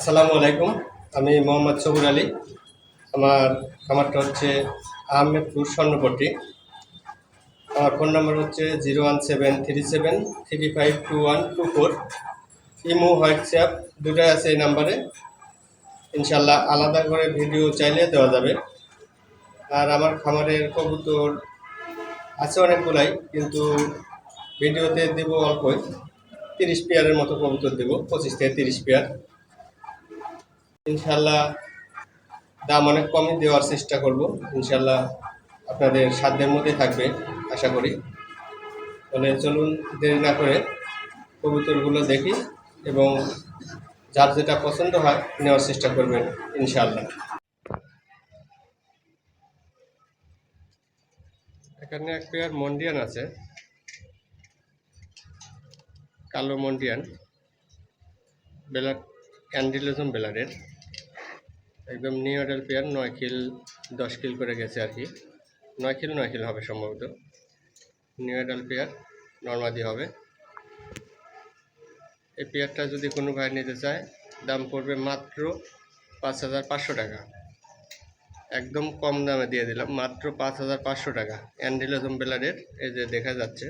আসসালামু আলাইকুম। আমি মোহাম্মদ সবুর আলী। আমার খামারটা হচ্ছে আহমেদপুর স্বর্ণপট্টি। আমার ফোন নম্বর হচ্ছে 01737352124। ইমো হোয়াটসঅ্যাপ দুটোই আছে এই নাম্বারে। ইনশাল্লাহ আলাদা করে ভিডিও চাইলে দেওয়া যাবে। আর আমার খামারের কবুতর আছে অনেকগুলাই, কিন্তু ভিডিওতে দেবো অল্পই। 30 পেয়ারের মতো কবুতর দেবো, 25 থেকে 30 পেয়ার। ইনশাল্লাহ দাম অনেক কমই দেওয়ার চেষ্টা করব। ইনশাল্লাহ আপনাদের সাধ্যের মধ্যে থাকবে আশা করি। তাহলে চলুন দেরি না করে কবুতরগুলো দেখি এবং যার যেটা পছন্দ হয় নেওয়ার চেষ্টা করবেন ইনশাল্লাহ। এখানে এক পেয়ার মন্ডিয়ান আছে, কালো মন্ডিয়ান, বেলার অ্যান্ডিলিজম বেলারের। একদম নিউ অ্যাডাল পেয়ার, 9 কিল 10 কিল করে গেছে আর কি। 9 কিল হবে সম্ভবত। নিউ অ্যাডাল পেয়ার, নর্মাদি হবে। এই পেয়ারটা যদি কোনো ভাই নিতে চায় দাম পড়বে মাত্র 5500 টাকা। একদম কম দামে দিয়ে দিলাম, মাত্র 5500 টাকা। অ্যান্ডিলিজম বেলারের, এই যে দেখা যাচ্ছে।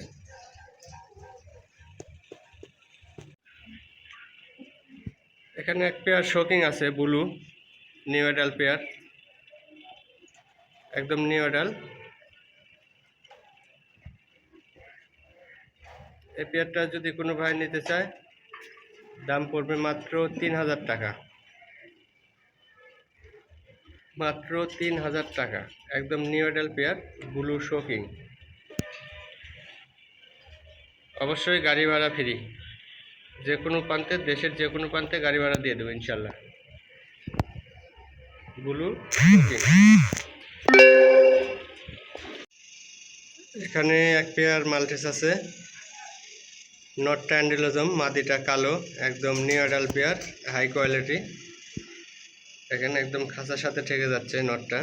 এখানে এক পেয়ার শোকিং আছে ব্লু, নিউ অ্যাডাল পেয়ার, একদম নিউ অ্যাডাল। এই পেয়ারটা যদি কোনো ভাই নিতে চায় দাম পড়বে মাত্র 3000 টাকা। মাত্র 3000 টাকা, একদম new adult pair, blue shocking. অবশ্যই গাড়ি ভাড়া ফ্রি, যে কোনো প্রান্তে, দেশের যে কোনো প্রান্তে গাড়ি ভাড়া দিয়ে দেবো ইনশাল্লাহ। Blue shocking. এখানে এক পেয়ার মাল্টিস আছে, নটটা অ্যান্ডিলিজম, মাদিটা কালো, একদম new adult pair, high quality. এখানে একদম খাঁচার সাথে ঠেকে যাচ্ছে নটটা।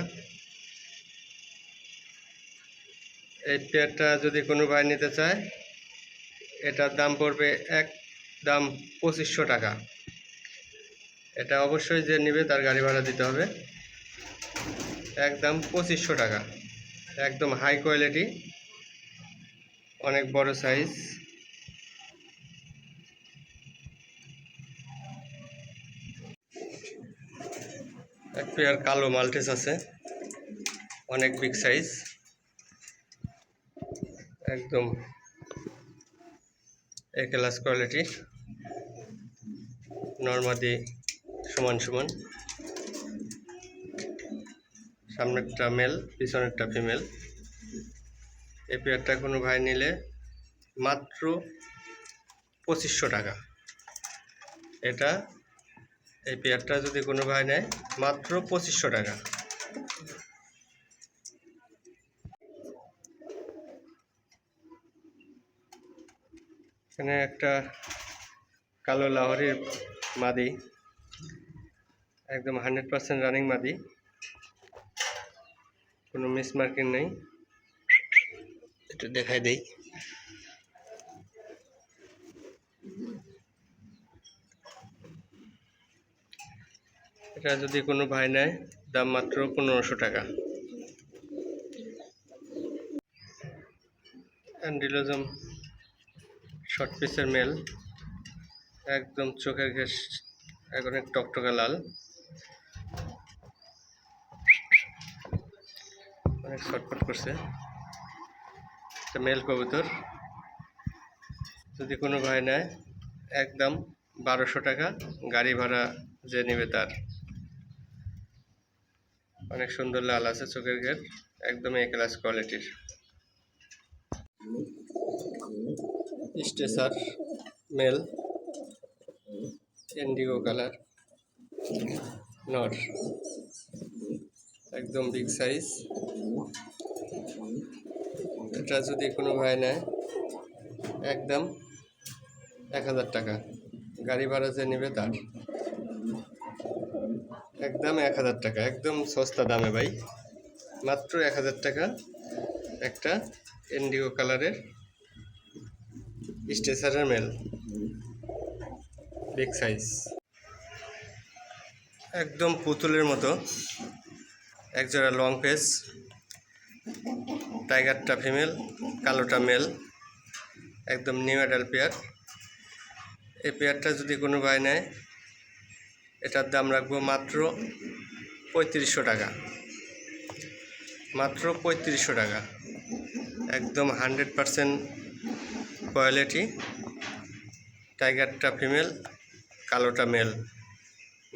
এই পেয়ারটা যদি কোনো ভাই নিতে চায় এটার দাম পড়বে একদম 2500 টাকা। এটা অবশ্যই যে নেবে তার গাড়ি ভাড়া দিতে হবে। একদম 2500 টাকা, একদম হাই কোয়ালিটি, অনেক বড় সাইজ। এক পেয়ার কালো মাল্টিস আছে, অনেক বিগ সাইজ, একদম এ ক্লাস কোয়ালিটি, নর্মাদি সমান সমান। সামনেরটা মেল, পিছনেরটা ফিমেল। এই পেয়ারটা কোনো ভাই নিলে মাত্র 2500 টাকা। এটা, এই পেয়ারটা যদি কোনো ভাই নেয় মাত্র 2500 টাকা। এখানে একটা কালো লাহোরির মাদি, একদম 100% রানিং মাদি, কোনো মিস মার্কিং নেই। একটু দেখাই দেই। এটা যদি কোনো ভাই নেয় দাম মাত্র 1500 টাকা। অ্যান্ডিলিজম শর্ট পিসের মেল, একদম চোখের ঘেস অনেক টকটকা লাল, অনেক ছটফট করছে। একটা মেল কবুতর, যদি কোনো ভাই নেয় একদম 1200 টাকা, গাড়ি ভাড়া যে নেবে তার। অনেক সুন্দর লাল আছে চোখের ঘের, একদম এ ক্লাস কোয়ালিটির। স্টেসার মেল, ইন্ডিগো কালার, নর, একদম বিগ সাইজ। এটা যদি কোনো ভাই নেয় একদম 1000 টাকা, গাড়ি ভাড়া যে নেবে তার। একদম 1000 টাকা, একদম সস্তা দামে ভাই, মাত্র 1000 টাকা। একটা ইন্ডিগো কালারের স্টেসারের মেল, বিগ সাইজ। একদম পুতুলের মতো একজোড়া লং পেস, টাইগারটা ফিমেল, কালোটা মেল, একদম নিউ অ্যাডাল পেয়ার। এই পেয়ারটা যদি কোনো ভাই নেয়, এটার দাম রাখবো মাত্র 3500 টাকা, মাত্র 3500 টাকা। একদম 100% কোয়ালিটি, টাইগারটা ফিমেল, কালোটা মেল,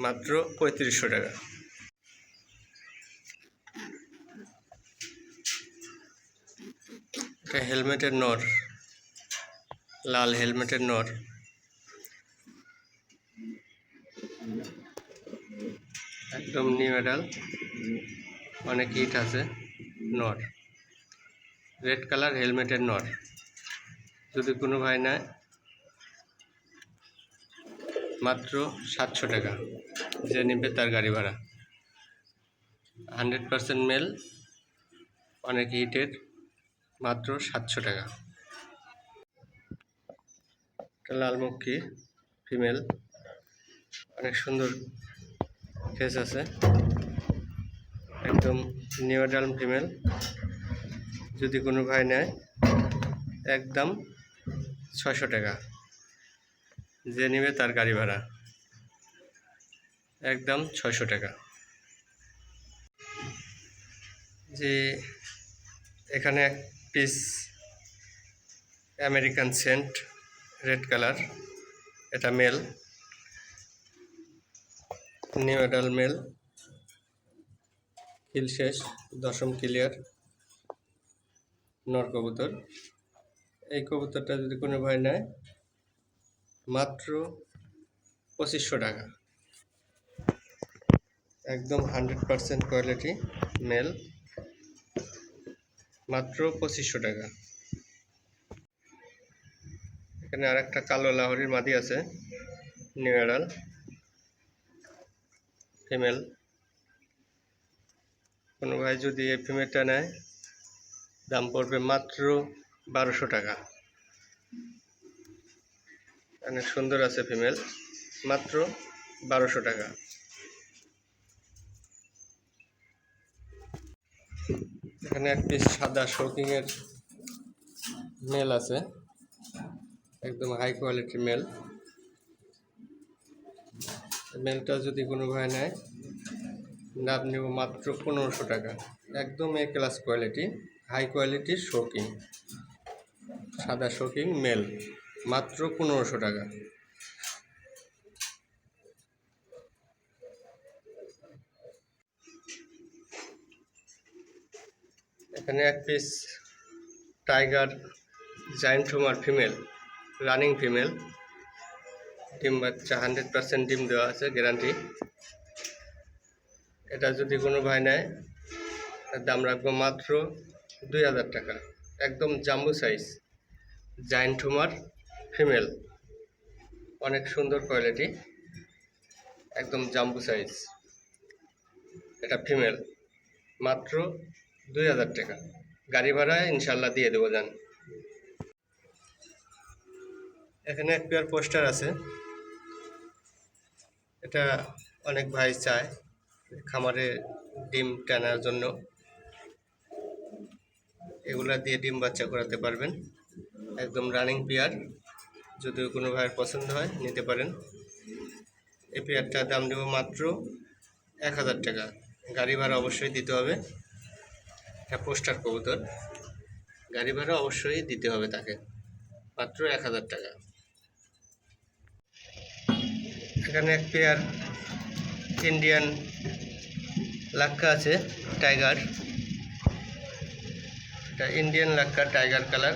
মাত্র 3500 টাকা। এটা হেলমেটের নর, লাল হেলমেটের নর, একদম নিউ অ্যাডাল, অনেক হিট আছে নর, রেড কালার হেলমেটের নর। যদি কোনো ভাই নেয়, মাত্র 700 টাকা, যে নেবে তার গাড়ি ভাড়া। 100% মেল, অনেক হিটের, মাত্র 700 টাকা। একটা লালমুখী ফিমেল, অনেক সুন্দর ফেস আছে, একদম নিউ অ্যাডাল ফিমেল। যদি কোনো ভাই নেয়, একদম 600 টাকা, যে নেবে তার গাড়ি ভাড়া, একদম 600 টাকা। যে এখানে এক পিস আমেরিকান সেন্ট, রেড কালার, এটা মেল, নিউ অ্যাডাল মেল, কিল শেষ, দশম ক্লিয়ার, নর কবুতর। এই কবুতরটা যদি কোনো ভাই নেয়, মাত্র 2500 টাকা, একদম 100% কোয়ালিটি মেল, মাত্র 2500 টাকা। এখানে আরেকটা কালো লাহোরির মাদি আছে, নিউ অ্যাডাল ফিমেল। কোনো ভাই যদি এই ফিমেলটা নেয়, দাম পড়বে মাত্র 1200 টাকা। অনেক সুন্দর আছে ফিমেল, মাত্র 1200 টাকা। এখানে এক পিস সাদা শৌকিংয়ের মেল আছে, একদম হাই কোয়ালিটির মেল। মেলটা যদি কোনো ভাই নেয়, দাম নেব মাত্র 1500 টাকা। একদম এ ক্লাস কোয়ালিটি, হাই কোয়ালিটির শৌকিং, সাদা শৌকিং মেল, মাত্র 1500 টাকা। এখানে এক piece tiger giant Homer female, running female, ডিম বাচ্চা 100% ডিম দেওয়া আছে, গ্যারান্টি। এটা যদি কোনো ভাই নেয়, দাম রাখবো মাত্র 2000 টাকা। একদম জাম্বু সাইজ জায়ান্ট হোমার ফিমেল, অনেক সুন্দর কোয়ালিটি, একদম জাম্বু সাইজ, এটা ফিমেল, মাত্র 2000 টাকা। গাড়ি ভাড়া ইনশাল্লাহ দিয়ে দেবো, যান। এখানে এক পেয়ার পোস্টার আছে, এটা অনেক ভাই চায় খামারে ডিম টানার জন্য, এগুলা দিয়ে ডিম বাচ্চা করাতে পারবেন। একদম রানিং পেয়ার, যদি কোনো ভাইয়ের পছন্দ হয় নিতে পারেন। এই পেয়ারটার দাম দেবো মাত্র 1000 টাকা, গাড়ি ভাড়া অবশ্যই দিতে হবে। এটা পোস্টার কবুতর, গাড়ি ভাড়া অবশ্যই দিতে হবে তাকে, মাত্র 1000 টাকা। এখানে এক পেয়ার ইন্ডিয়ান লাক্কা আছে, টাইগার, এটা Indian Lakka tiger colour,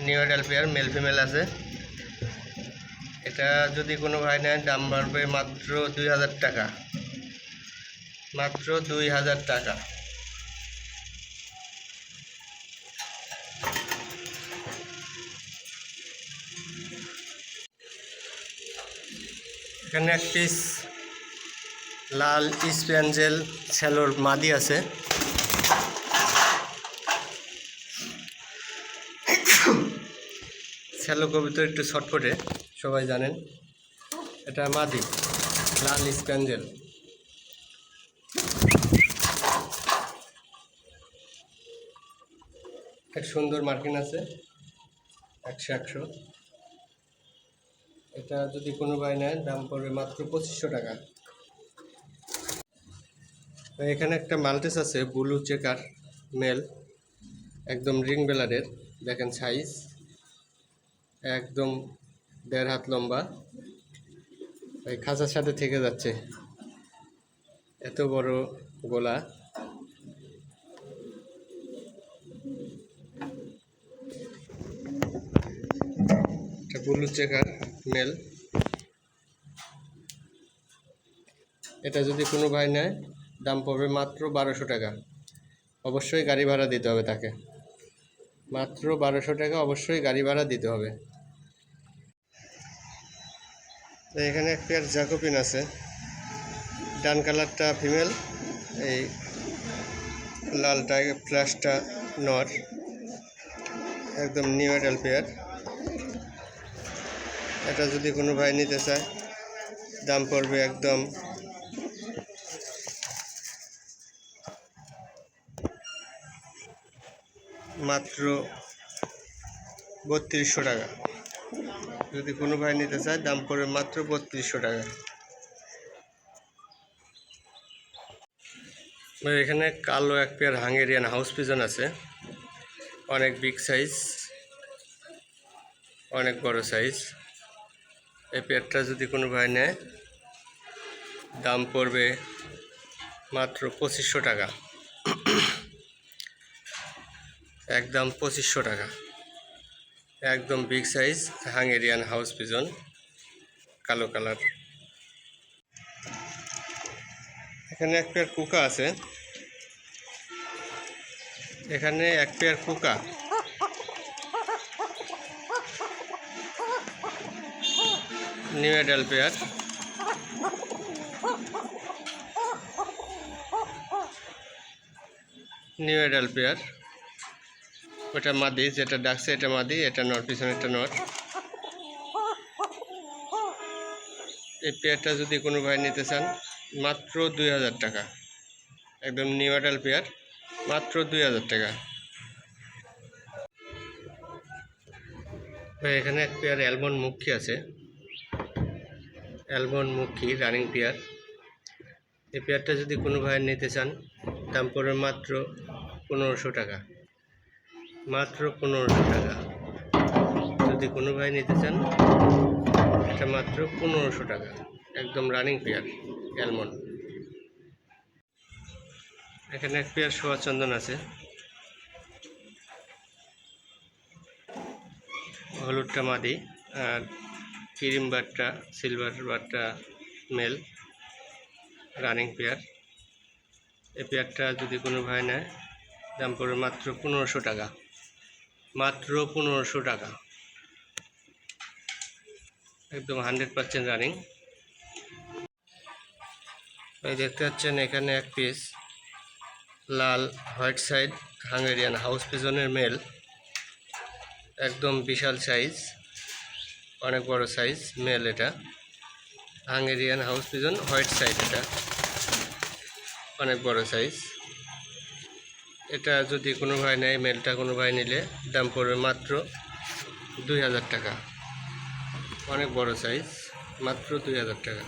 new adult pair, male female আছে। এটা যদি কোনো ভাই নেয়, দাম বাড়বে মাত্র 2000 টাকা, মাত্র 2000 টাকা। এখানে এক পিস লাল স্প্যাঞ্জেল স্যালোর মাদি আছে, স্যালো কবুতর একটু ছটফটে, সবাই জানেন। এটা মাদি লাল স্প্যাঞ্জেল, এক সুন্দর মার্কিন আছে 100 এটা যদি কোনো ভাই নেয় দাম পড়বে মাত্র 2500 টাকা। এখানে একটা মাল্টিস আছে ব্লু চেকার মেল, একদম রিং বেলারের, দেখেন সাইজ একদম 1.5 হাত লম্বা, এই খাঁচার সাথে থেকে যাচ্ছে, এত বড় গোলা। এটা ব্লু চেকার মেল, এটা যদি কোনো ভাই নেয় দাম পড়বে মাত্র 1200 টাকা। অবশ্যই গাড়ি ভাড়া দিতে হবে তাকে, মাত্র 1200 টাকা অবশ্যই গাড়ি ভাড়া দিতে হবে। এখানে এক পেয়ার জ্যাকোবিন আছে, ডান কালারটা ফিমেল, এই লালটা ফ্ল্যাশটা নর, একদম নিউ অ্যাডাল্ট পেয়ার। এটা যদি কোনো ভাই নিতে চায় দাম পড়বে একদম মাত্র 3200 টাকা। যদি কোনো ভাই নিতে চায় দাম পড়বে মাত্র 3200 টাকা। এখানে কালো এক পেয়ার হাঙ্গেরিয়ান হাউস পিজন আছে, অনেক বিগ সাইজ, অনেক বড় সাইজ। এই পেয়ারটা যদি কোনো ভাই নেয় দাম পড়বে মাত্র 2500 টাকা, একদম 2500 টাকা। একদম big size Hungarian house pigeon, কালো কালার। এখানে এক পেয়ার কুকা আছে, এখানে এক পেয়ার কুকা, new adult pair. New adult pair, ওটা মাদি, যেটা ডাকছে এটা মাদি, এটা নর, পিছনে একটা নর। এই পেয়ারটা যদি কোনো ভাই নিতে চান মাত্র 2000 টাকা, একদম নিউ অ্যাডাল্ট পেয়ার, মাত্র 2000 টাকা। এখানে এক পেয়ার অ্যালমন্ড মুখী আছে, অ্যালমন্ড মুখী রানিং পেয়ার। এই পেয়ারটা যদি কোনো ভাই নিতে চান দাম পড়বে মাত্র 1500 টাকা, মাত্র 1500 টাকা। যদি কোনো ভাই নিতে চান এটা মাত্র 1500 টাকা, একদম রানিং পেয়ার অ্যালমন্ড। এখানে এক পেয়ার সোয়া চন্দন আছে, হলুদটা মাদি আর ক্রিম বারটা সিলভার বারটা মেল, রানিং পেয়ার। এই পেয়ারটা যদি কোনো ভাই নেয় দাম পড়বে মাত্র 1500 টাকা, মাত্র 1500 টাকা, একদম 100% রানিং। এই দেখতে পাচ্ছেন এখানে এক পিস লাল হোয়াইট সাইড হাঙ্গেরিয়ান হাউস পিজনের মেল, একদম বিশাল সাইজ, অনেক বড় সাইজ মেল। এটা Hungarian house pigeon white side, এটা অনেক বড় সাইজ। এটা যদি কোনো ভাই নেয়, মেলটা কোনো ভাই নিলে দাম পড়বে মাত্র 2000 টাকা, অনেক বড় সাইজ, মাত্র 2000 টাকা।